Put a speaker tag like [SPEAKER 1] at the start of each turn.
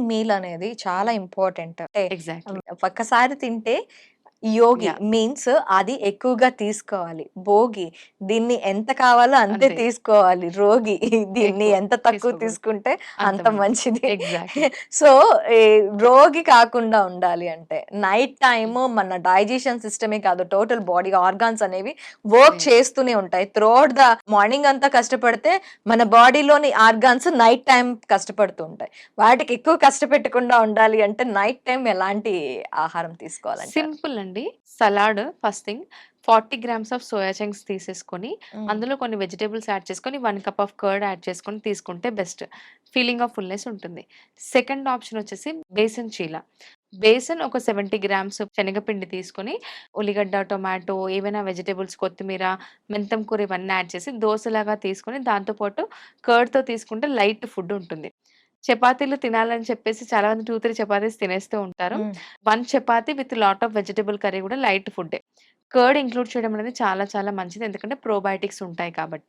[SPEAKER 1] Meal అనేది చాలా important. అంటే
[SPEAKER 2] ఎగ్జాక్ట్‌లీ.
[SPEAKER 1] ఒక్కసారి తింటే యోగి
[SPEAKER 2] యాహ్!
[SPEAKER 1] మీన్స్ అది ఎక్కువగా తీసుకోవాలి. భోగి దీన్ని ఎంత కావాలో అంతే
[SPEAKER 2] అంతే.
[SPEAKER 1] తీసుకోవాలి. రోగి దీన్ని
[SPEAKER 2] ఎక్కువ
[SPEAKER 1] ఎంత తక్కువ
[SPEAKER 2] తీసుకోకూడదు.
[SPEAKER 1] తీసుకుంటే
[SPEAKER 2] అంత
[SPEAKER 1] అంత
[SPEAKER 2] మంచిది.
[SPEAKER 1] మంచిది.
[SPEAKER 2] ఎగ్జాక్ట్‌లీ.
[SPEAKER 1] సో, ఈ రోగి కాకుండా ఉండాలి అంటే నైట్
[SPEAKER 2] హ్మ్.
[SPEAKER 1] టైమ్ మన డైజెషన్ సిస్టమే కాదు టోటల్ బాడీ ఆర్గాన్స్ అనేవి వర్క్
[SPEAKER 2] యెస్.
[SPEAKER 1] చేస్తూనే ఉంటాయి. త్రూఔట్ ద మార్నింగ్ అంతా కష్టపడితే మన బాడీలోని ఆర్గాన్స్ నైట్ టైమ్ కష్టపడుతూ ఉంటాయి. వాటికి ఎక్కువ కష్టపెట్టకుండా ఉండాలి అంటే నైట్ టైమ్ ఎలాంటి ఆహారం తీసుకోవాలంటారు?
[SPEAKER 2] సింపుల్ అండి. Salad first thing 40 grams of soya chunks తీసేసుకొని,
[SPEAKER 1] హ్మ్.
[SPEAKER 2] అందులో కొన్ని వెజిటబుల్స్ యాడ్ చేసుకొని, 1 కప్ ఆఫ్ కర్డ్ యాడ్ చేసుకొని తీసుకుంటే బెస్ట్. ఫీలింగ్ ఆఫ్ ఫుల్‌నెస్ ఉంటుంది. సెకండ్ ఆప్షన్ వచ్చేసి బేసన్ చీల. బేసన్ ఒక 70 గ్రామ్స్ శనగపిండి తీసుకొని, ఉల్లిగడ్డ, టొమాటో ఏవైనా వెజిటబుల్స్, కొత్తిమీర, మెంతం కూర ఇవన్నీ యాడ్ చేసి దోసలాగా తీసుకొని, దాంతో పాటు కర్డ్‌తో తీసుకుంటే లైట్ ఫుడ్ ఉంటుంది. చపాతీలు తినాలని చెప్పేసి చాలామంది 2, 3 చపాతీస్ తినేస్తూ ఉంటారు.
[SPEAKER 1] హ్మ్.
[SPEAKER 2] 1 chapati with lot of vegetable curry గూడా లైట్ ఫుడ్డే. కర్డ్ ఇంక్లూడ్ చేయడం అనేది చాలా చాలా మంచిది. ఎందుకంటే ప్రోబయోటిక్స్ ఉంటాయి కాబట్టి.